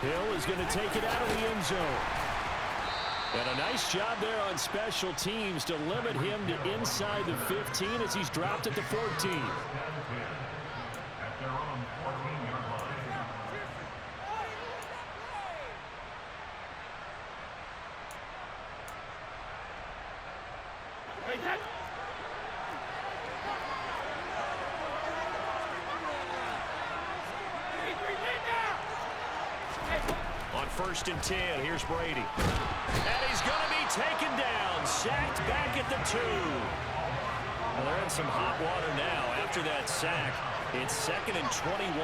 Hill is going to take it out of the end zone. And a nice job there on special teams to limit him to inside the 15 as he's dropped at the 14. On 1st and 10, here's Brady. And he's going to be taken down, sacked back at the 2. Well, they're in some hot water now after that sack. It's 2nd and 21.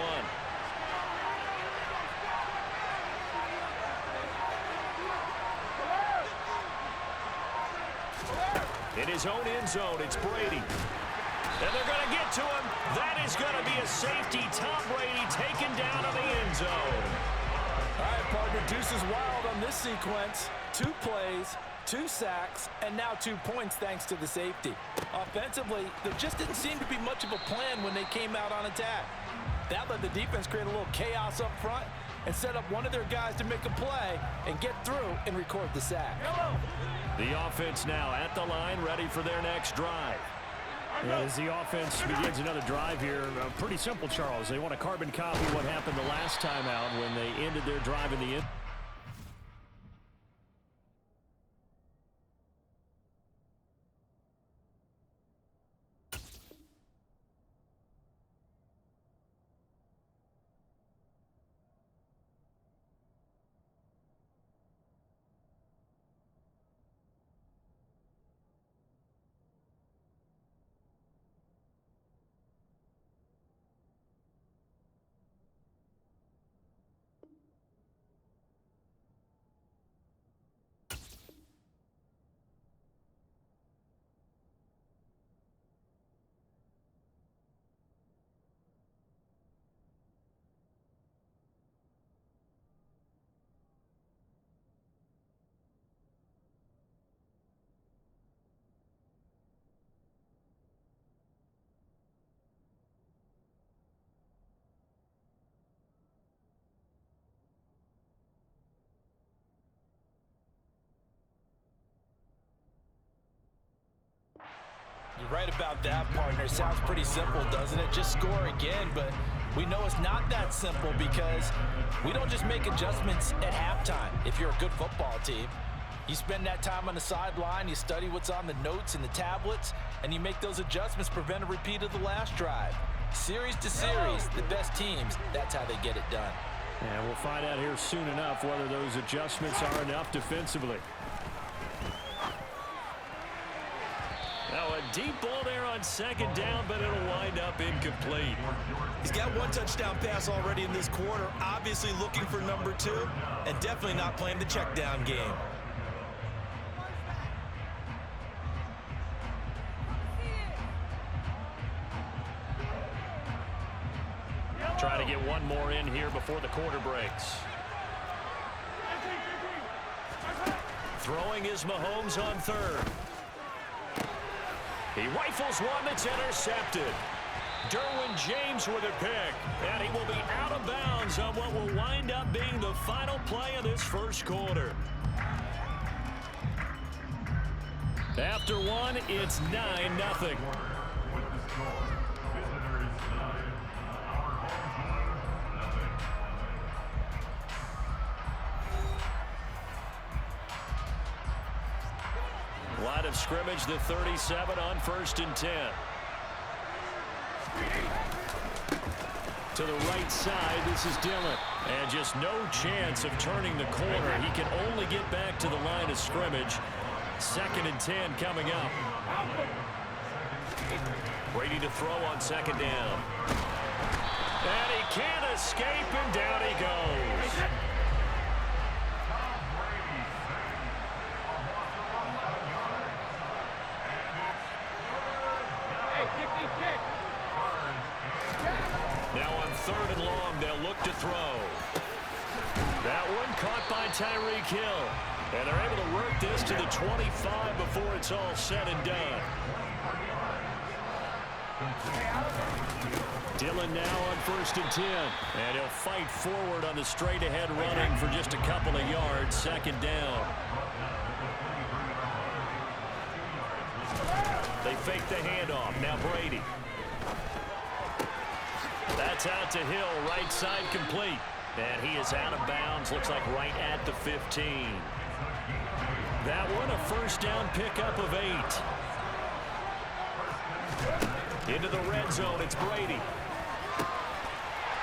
In his own end zone, it's Brady. And they're going to get to him. That is going to be a safety. Tom Brady taken down to the end zone. All right, partner, deuce is wild on this sequence. 2 plays, 2 sacks, and now 2 points thanks to the safety. Offensively, there just didn't seem to be much of a plan when they came out on attack. That let the defense create a little chaos up front and set up one of their guys to make a play and get through and record the sack. The offense now at the line, ready for their next drive. As the offense begins another drive here, pretty simple, Charles. They want to carbon copy what happened the last time out when they ended their drive in the end. You're right about that, partner. Sounds pretty simple, doesn't it? Just score again, but we know it's not that simple because we don't just make adjustments at halftime if you're a good football team. You spend that time on the sideline, you study what's on the notes and the tablets, and you make those adjustments, prevent a repeat of the last drive. Series to series, the best teams, that's how they get it done. And we'll find out here soon enough whether those adjustments are enough defensively. Now a deep ball there on 2nd down, but it'll wind up incomplete. He's got 1 touchdown pass already in this quarter, obviously looking for number 2, and definitely not playing the check down game. Try to get one more in here before the quarter breaks. Throwing is Mahomes on 3rd. He rifles one that's intercepted. Derwin James with a pick, and he will be out of bounds on what will wind up being the final play of this first quarter. After 1, it's 9-0. Line of scrimmage, the 37 on 1st and 10. To the right side, this is Dillon. And just no chance of turning the corner. He can only get back to the line of scrimmage. 2nd and 10 coming up. Brady to throw on 2nd down. And he can't escape, and down he goes. Now on 3rd and long, they'll look to throw. That one caught by Tyreek Hill. And they're able to work this to the 25 before it's all said and done. Dillon now on 1st and 10. And he'll fight forward on the straight-ahead running for just a couple of yards. 2nd down. They fake the handoff. Now Brady. That's out to Hill. Right side complete. And he is out of bounds. Looks like right at the 15. That one a 1st down pickup of 8. Into the red zone. It's Brady.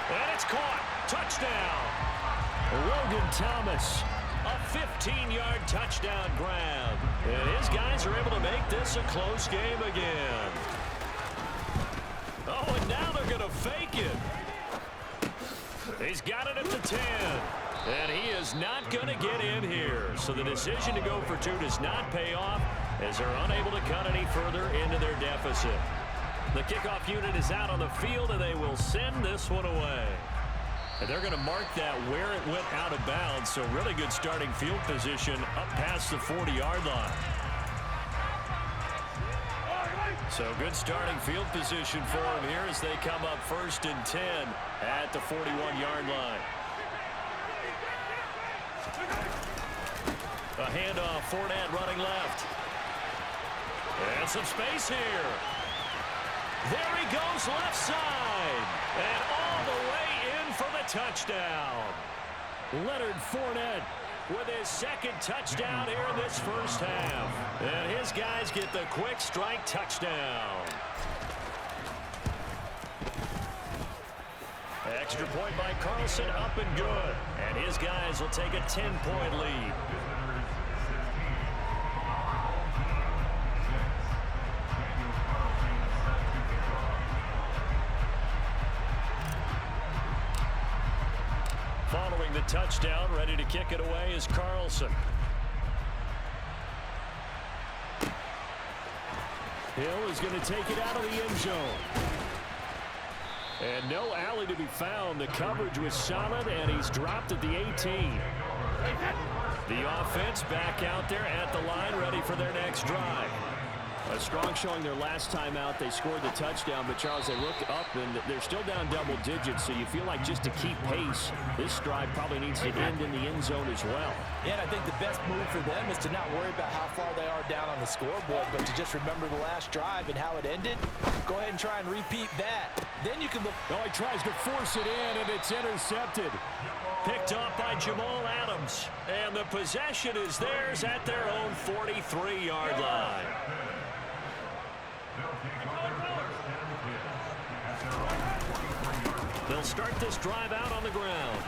And it's caught. Touchdown. Logan Thomas. A 15-yard touchdown grab. And his guys are able to make this a close game again. Oh, and now they're going to fake it. He's got it at the 10. And he is not going to get in here. So the decision to go for 2 does not pay off as they're unable to cut any further into their deficit. The kickoff unit is out on the field, and they will send this one away. And they're going to mark that where it went out of bounds. So really good starting field position up past the 40-yard line. So good starting field position for them here as they come up 1st and 10 at the 41-yard line. A handoff, Fournette running left. And some space here. There he goes left side. And all the way in for the touchdown. Leonard Fournette with his 2nd touchdown here in this 1st half. And his guys get the quick strike touchdown. Extra point by Carlson, up and good. And his guys will take a 10-point lead. Following the touchdown, ready to kick it away is Carlson. Hill is going to take it out of the end zone. And no alley to be found. The coverage was solid, and he's dropped at the 18. The offense back out there at the line, ready for their next drive. A strong showing their last time out. They scored the touchdown, but Charles, they looked up, and they're still down double digits, so you feel like just to keep pace, this drive probably needs to end in the end zone as well. Yeah, and I think the best move for them is to not worry about how far they are down on the scoreboard, but to just remember the last drive and how it ended. Go ahead and try and repeat that. Then you can look. Oh, he tries to force it in, and it's intercepted. Picked off by Jamal Adams. And the possession is theirs at their own 43-yard line. They'll start this drive out on the ground.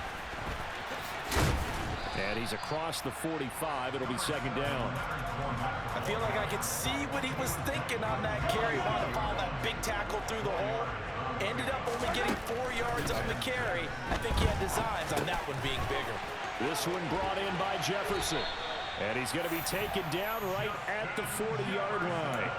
And he's across the 45. It'll be 2nd down. I feel like I could see what he was thinking on that carry. Wanted to follow that big tackle through the hole. Ended up only getting 4 yards on the carry. I think he had designs on that one being bigger. This one brought in by Jefferson. And he's going to be taken down right at the 40-yard line.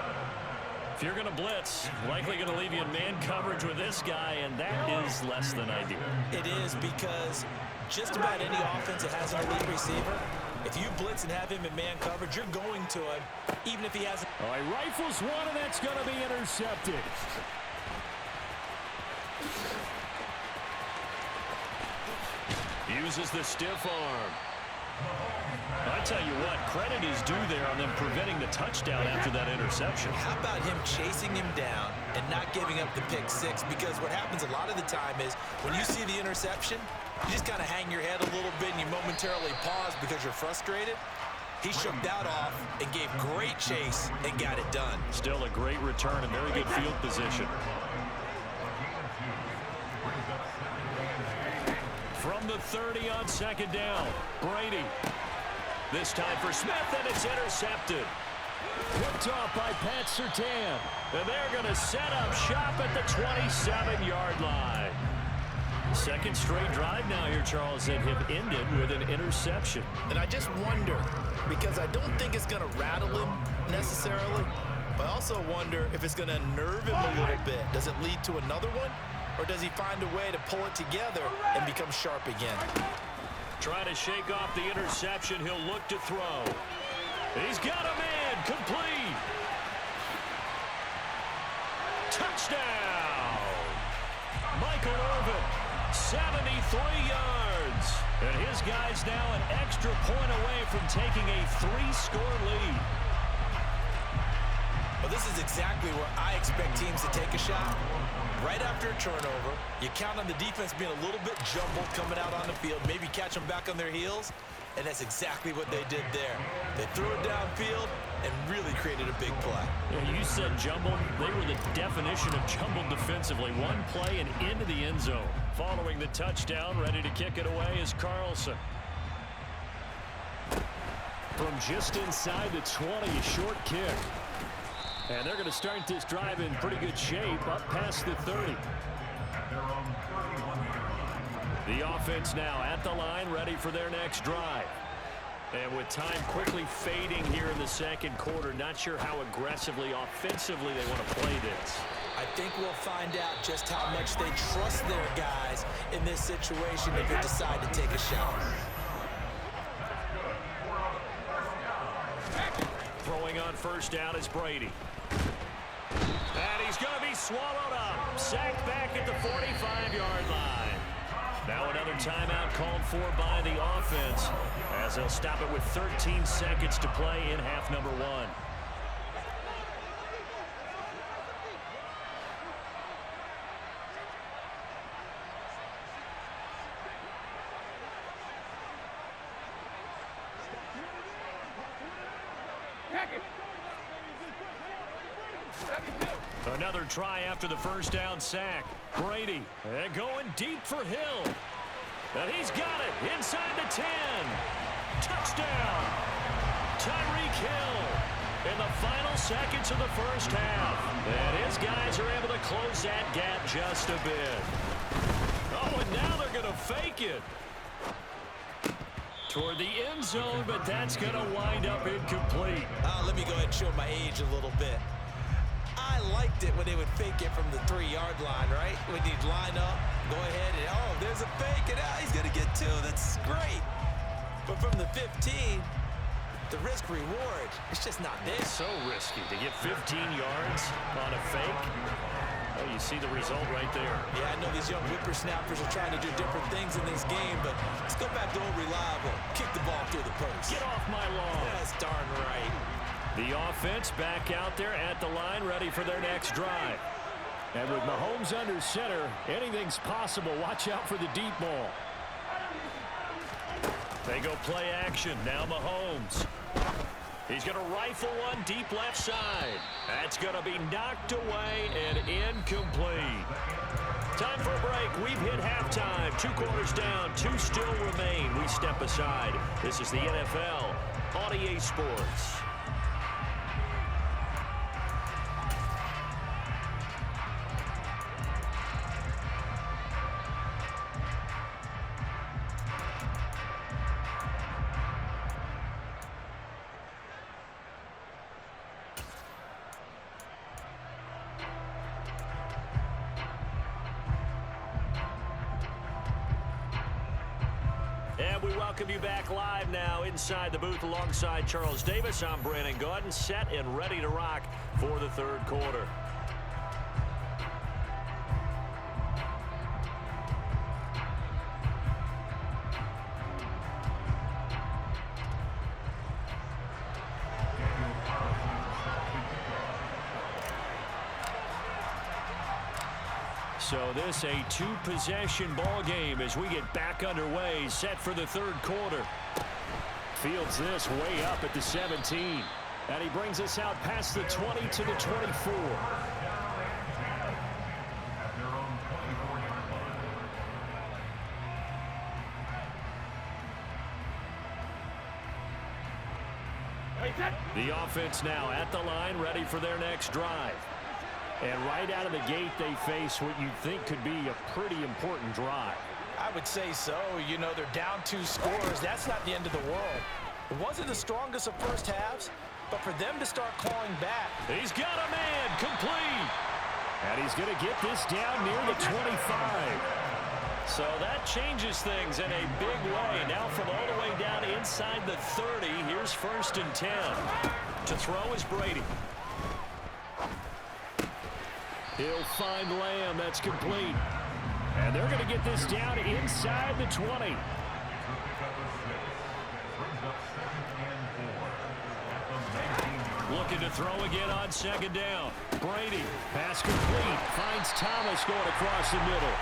If you're going to blitz, likely going to leave you in man coverage with this guy, and that is less than ideal. It is, because just about any offense that has an elite receiver, if you blitz and have him in man coverage, you're going to him, even if he hasn't. Oh, he rifles one, and that's going to be intercepted. Uses the stiff arm. I tell you what, credit is due there on them preventing the touchdown after that interception. How about him chasing him down and not giving up the pick six? Because what happens a lot of the time is when you see the interception, you just kind of hang your head a little bit and you momentarily pause because you're frustrated. He shook that off and gave great chase and got it done. Still a great return and very good field position. From the 30 on 2nd down, Brady. This time for Smith, and it's intercepted. Picked off by Pat Surtain. And they're going to set up shop at the 27-yard line. Second straight drive now here, Charles, that have ended with an interception. And I just wonder, because I don't think it's going to rattle him necessarily, but I also wonder if it's going to unnerve him a little bit. Does it lead to another one? Or does he find a way to pull it together and become sharp again? Trying to shake off the interception. He'll look to throw. He's got a man. Complete. Touchdown! Michael Irvin, 73 yards. And his guy's now an extra point away from taking a 3-score lead. Well, this is exactly where I expect teams to take a shot. Right after a turnover, you count on the defense being a little bit jumbled coming out on the field, maybe catch them back on their heels, and that's exactly what they did there. They threw it downfield and really created a big play. Yeah, you said jumbled. They were the definition of jumbled defensively. One play and into the end zone. Following the touchdown, ready to kick it away is Carlson. From just inside the 20, a short kick. And they're going to start this drive in pretty good shape, up past the 30. The offense now at the line, ready for their next drive. And with time quickly fading here in the second quarter, not sure how aggressively, offensively they want to play this. I think we'll find out just how much they trust their guys in this situation if they decide to take a shot. Throwing on first down is Brady. And he's going to be swallowed up. Sacked back at the 45-yard line. Now another timeout called for by the offense, as they'll stop it with 13 seconds to play in half number 1. Another try after the first down sack. Brady going deep for Hill. And he's got it inside the 10. Touchdown. Tyreek Hill in the final seconds of the first half. And his guys are able to close that gap just a bit. Oh, and now they're going to fake it toward the end zone, but that's going to wind up incomplete. Let me go ahead and show my age a little bit. I liked it when they would fake it from the 3-yard line, right? When you'd line up, go ahead, and oh, there's a fake, and he's going to get 2. That's great. But from the 15, the risk-reward, it's just not there. So risky to get 15 yards on a fake. Oh, you see the result right there. Yeah, I know these young whippersnappers are trying to do different things in this game, but let's go back to old reliable. Kick the ball through the post. Get off my lawn. That's darn right. The offense back out there at the line, ready for their next drive. And with Mahomes under center, anything's possible. Watch out for the deep ball. They go play action. Now Mahomes. He's going to rifle one deep left side. That's going to be knocked away and incomplete. Time for a break. We've hit halftime. 2 quarters down. 2 still remain. We step aside. This is the NFL on EA Sports. And we welcome you back live now inside the booth alongside Charles Davis. I'm Brandon Gaudin, set and ready to rock for the third quarter. So this a 2-possession ball game as we get back underway, set for the third quarter. Fields this way up at the 17. And he brings us out past the 20 to the 24. The offense now at the line, ready for their next drive. And right out of the gate, they face what you'd think could be a pretty important drive. I would say so. You know, they're down 2 scores. That's not the end of the world. It wasn't the strongest of first halves, but for them to start clawing back. He's got a man, complete. And he's going to get this down near the 25. So that changes things in a big way. Now from all the way down inside the 30, here's 1st and 10. To throw is Brady. He'll find Lamb. That's complete. And they're going to get this down inside the 20. Looking to throw again on second down. Brady. Pass complete. Finds Thomas going across the middle.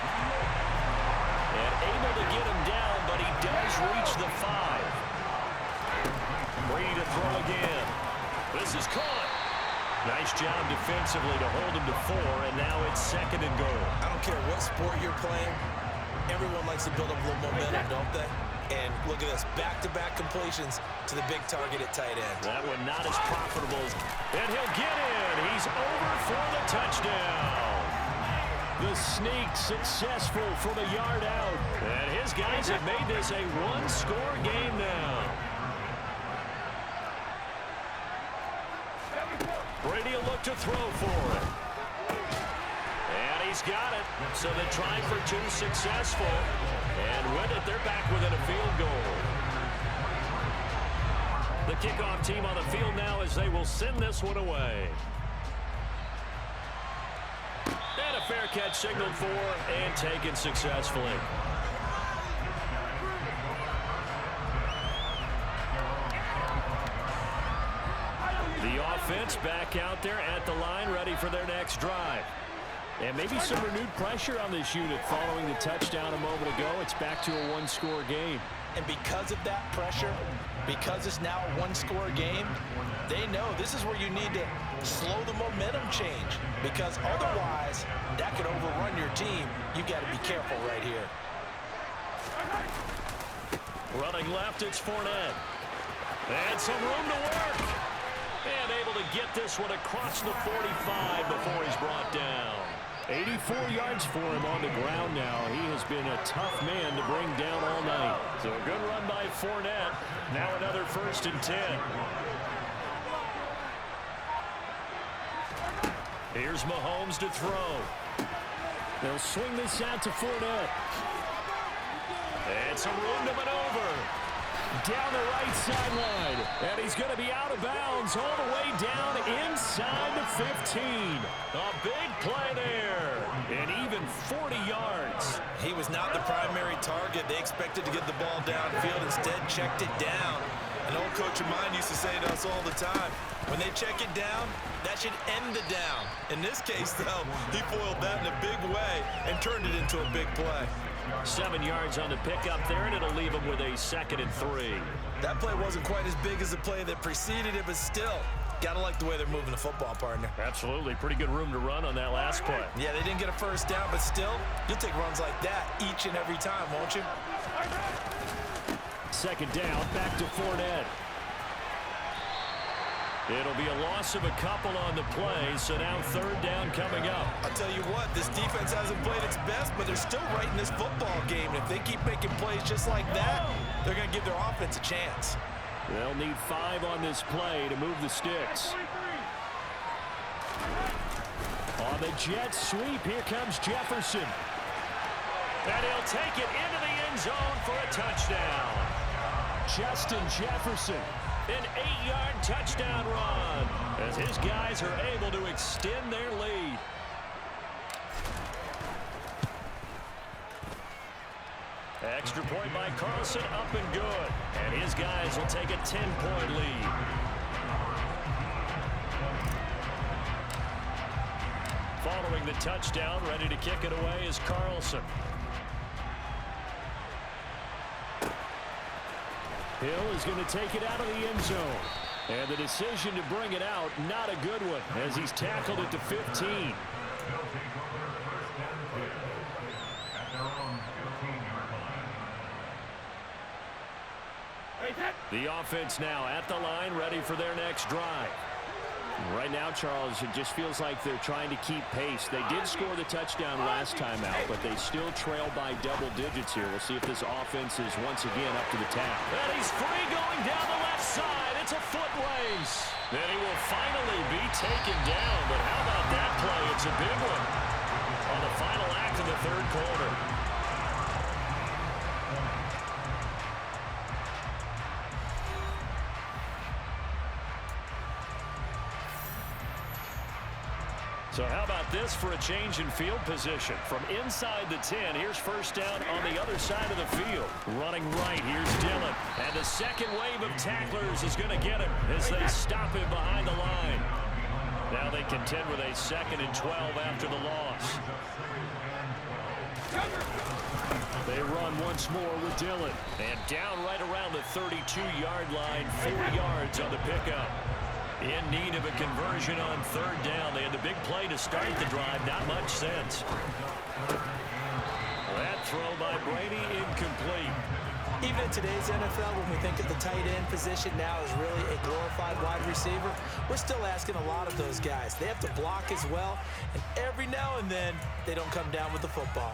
And able to get him down, but he does reach the 5. Brady to throw again. This is caught. Nice job defensively to hold him to 4, and now it's second and goal. I don't care what sport you're playing. Everyone likes to build up a little momentum, don't they? And look at this, back-to-back completions to the big target at tight end. That one not as profitable as... And he'll get in. He's over for the touchdown. The sneak successful from a yard out. And his guys have made this a one-score game now. Brady will look to throw for it. And he's got it. So they try for 2 successful. And with it, they're back within a field goal. The kickoff team on the field now as they will send this one away. And a fair catch signaled for and taken successfully. The offense back out there at the line, ready for their next drive. And maybe some renewed pressure on this unit following the touchdown a moment ago. It's back to a one-score game. And because of that pressure, because it's now a one-score game, they know this is where you need to slow the momentum change. Because otherwise, that could overrun your team. You've got to be careful right here. Running left, it's Fournette. And some room to work. And able to get this one across the 45 before he's brought down. 84 yards for him on the ground now. He has been a tough man to bring down all night. So a good run by Fournette. Now another 1st and 10. Here's Mahomes to throw. They'll swing this out to Fournette. And some room to maneuver. Down the right sideline. And he's going to be out of bounds all the way down inside the 15. A big play there. And even 40 yards. He was not the primary target. They expected to get the ball downfield. Instead, checked it down. An old coach of mine used to say to us all the time, when they check it down, that should end the down. In this case, though, he foiled that in a big way and turned it into a big play. 7 yards on the pickup there, and it'll leave him with a 2nd and 3. That play wasn't quite as big as the play that preceded it, but still, gotta like the way they're moving the football, partner. Absolutely. Pretty good room to run on that last play. Yeah, they didn't get a first down, but still, you'll take runs like that each and every time, won't you? 2nd down, back to Fournette. It'll be a loss of a couple on the play, so now 3rd down coming up. I'll tell you what, this defense hasn't played its best, but they're still right in this football game. And if they keep making plays just like that, they're going to give their offense a chance. They'll need 5 on this play to move the sticks. On the jet sweep, here comes Jefferson. And he'll take it into the end zone for a touchdown. Justin Jefferson. An 8-yard touchdown run as his guys are able to extend their lead. Extra point by Carlson, up and good. And his guys will take a 10-point lead. Following the touchdown, ready to kick it away is Carlson. Hill is going to take it out of the end zone. And the decision to bring it out, not a good one, as he's tackled at the 15. The offense now at the line, ready for their next drive. Right now, Charles, it just feels like they're trying to keep pace. They did score the touchdown last time out, but they still trail by double digits here. We'll see if this offense is once again up to the task. And he's free going down the left side. It's a foot race. Then he will finally be taken down. But how about that play? It's a big one on the final act of the 3rd quarter. So how about this for a change in field position? From inside the 10, here's first down on the other side of the field. Running right, here's Dillon. And the second wave of tacklers is going to get him as they stop him behind the line. Now they contend with a 2nd and 12 after the loss. They run once more with Dillon. And down right around the 32-yard line, 4 yards on the pickup. In need of a conversion on 3rd down. They had the big play to start the drive. Not much sense. That throw by Brady incomplete. Even in today's NFL, when we think of the tight end position now as really a glorified wide receiver, we're still asking a lot of those guys. They have to block as well, and every now and then, they don't come down with the football.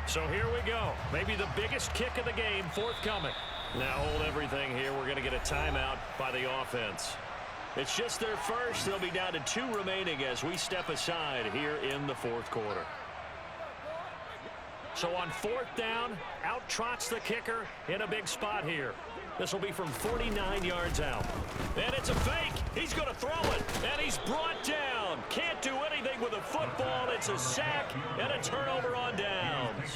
So here we go. Maybe the biggest kick of the game forthcoming. Now hold everything here. We're going to get a timeout by the offense. It's just their first. They'll be down to 2 remaining as we step aside here in the 4th quarter. So on 4th down, out trots the kicker in a big spot here. This will be from 49 yards out. And it's a fake. He's going to throw it. And he's brought down. Can't do anything with a football. It's a sack and a turnover on downs.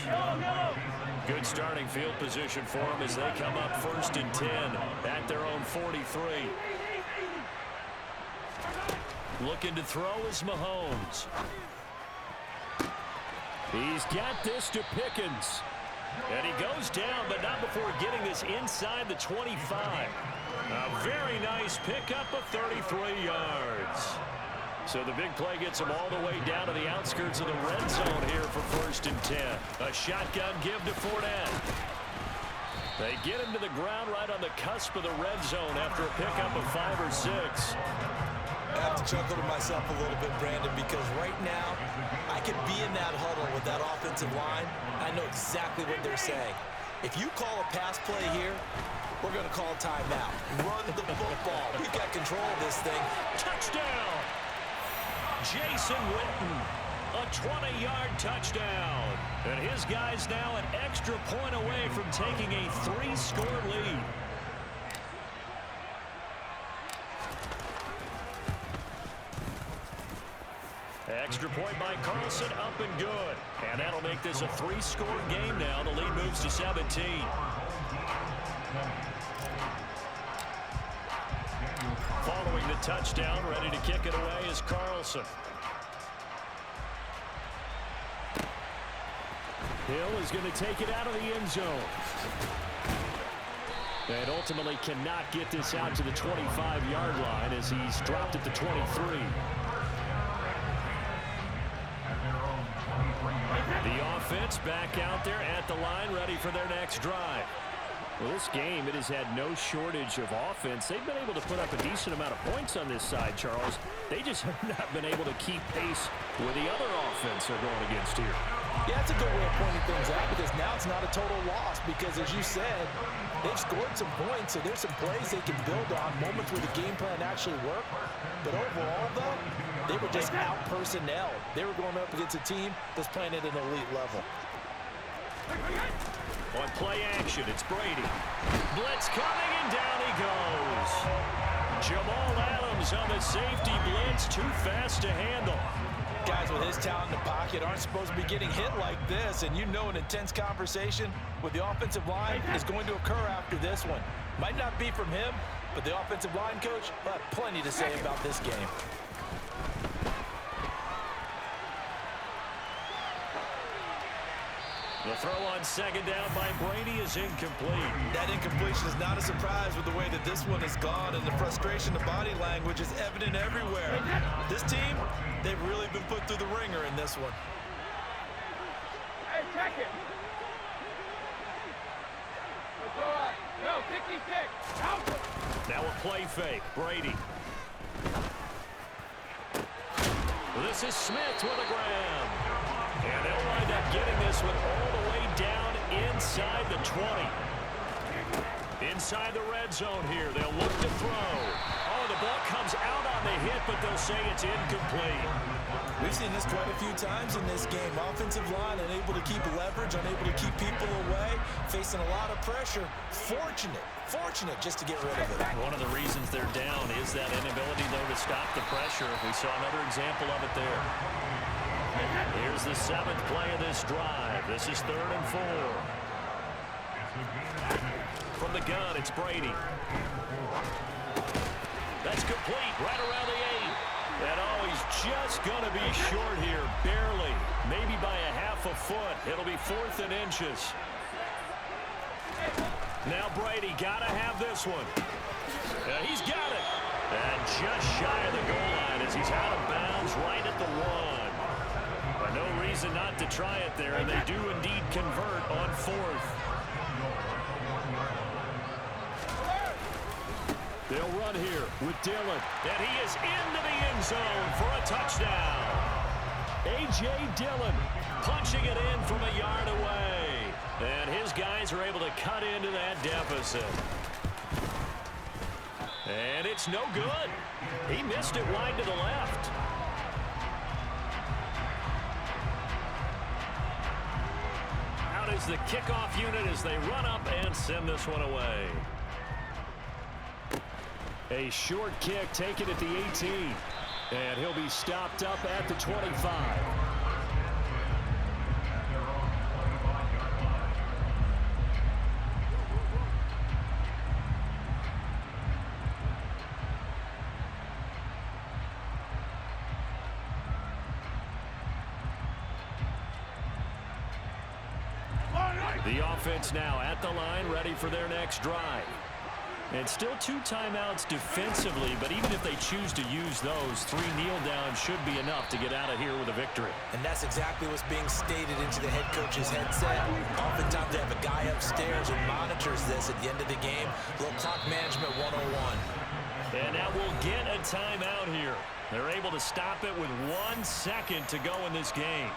Good starting field position for them as they come up 1st and 10 at their own 43. Looking to throw is Mahomes. He's got this to Pickens. And he goes down, but not before getting this inside the 25. A very nice pickup of 33 yards. So the big play gets him all the way down to the outskirts of the red zone here for 1st and 10. A shotgun give to Fournette. They get him to the ground right on the cusp of the red zone after a pickup of 5 or 6. I have to chuckle to myself a little bit, Brandon, because right now I could be in that huddle with that offensive line. I know exactly what they're saying. If you call a pass play here, we're going to call a timeout. Run the football. We've got control of this thing. Touchdown! Jason Witten, a 20-yard touchdown. And his guys now an extra point away from taking a 3-score lead. Extra point by Carlson, up and good. And that'll make this a 3-score game now. The lead moves to 17. Following the touchdown, ready to kick it away is Carlson. Hill is going to take it out of the end zone. And ultimately cannot get this out to the 25-yard line as he's dropped at the 23. The offense back out there at the line, ready for their next drive. Well, this game, it has had no shortage of offense. They've been able to put up a decent amount of points on this side, Charles. They just have not been able to keep pace with the other offense they're going against here. Yeah, that's a good way of pointing things out because now it's not a total loss because, as you said, they've scored some points, so there's some plays they can build on, moments where the game plan actually worked. But overall, though, they were just out-personnel. They were going up against a team that's playing at an elite level. On play action, it's Brady. Blitz coming, and down he goes. Jamal Adams on the safety blitz, too fast to handle. Guys with his talent in the pocket aren't supposed to be getting hit like this, and you know an intense conversation with the offensive line is going to occur after this one. Might not be from him, but the offensive line coach will have plenty to say about this game. The throw on 2nd down by Brady is incomplete. That incompletion is not a surprise with the way that this one has gone, and the frustration, the body language is evident everywhere. This team, they've really been put through the ringer in this one. Hey, check it. No, pick. Out. Now a play fake. Brady. This is Smith with a grab. And they'll wind up getting this one all the way down inside the 20. Inside the red zone here. They'll look to throw. Oh, the ball comes out on on the hit, but they'll say it's incomplete. We've seen this quite a few times in this game. Offensive line unable to keep leverage, unable to keep people away, facing a lot of pressure. Fortunate just to get rid of it. One of the reasons they're down is that inability, though, to stop the pressure. We saw another example of it there. Here's the 7th play of this drive. This is 3rd and 4. From the gun, it's Brady. That's complete, right around the 8. And oh, he's just going to be short here, barely. Maybe by a half a foot. It'll be 4th and inches. Now Brady got to have this one. He's got it. And just shy of the goal line as he's out of bounds right at the 1. But no reason not to try it there, and they do indeed convert on 4th. They'll run here with Dillon. And he is into the end zone for a touchdown. A.J. Dillon punching it in from a yard away. And his guys are able to cut into that deficit. And it's no good. He missed it wide to the left. Out is the kickoff unit as they run up and send this one away. A short kick taken at the 18. And he'll be stopped up at the 25. The offense now at the line, ready for their next drive. And still 2 timeouts defensively, but even if they choose to use those, 3 kneel downs should be enough to get out of here with a victory. And that's exactly what's being stated into the head coach's headset. Oftentimes they have a guy upstairs who monitors this at the end of the game. A little clock management 101. And now we'll get a timeout here. They're able to stop it with 1 second to go in this game.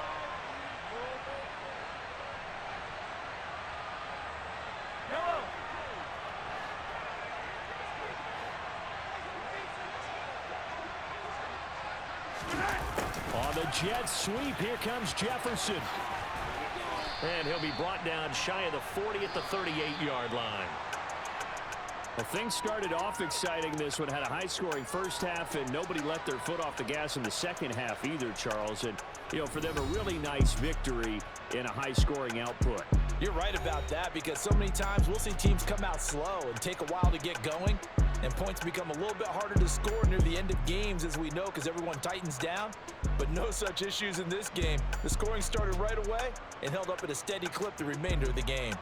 On the jet sweep, here comes Jefferson. And he'll be brought down shy of the 40 at the 38-yard line. Well, things started off exciting. This one had a high-scoring first half, and nobody let their foot off the gas in the second half either, Charles. And, you know, for them, a really nice victory in a high-scoring output. You're right about that, because so many times we'll see teams come out slow and take a while to get going, and points become a little bit harder to score near the end of games, as we know, because everyone tightens down. But no such issues in this game. The scoring started right away and held up at a steady clip the remainder of the game.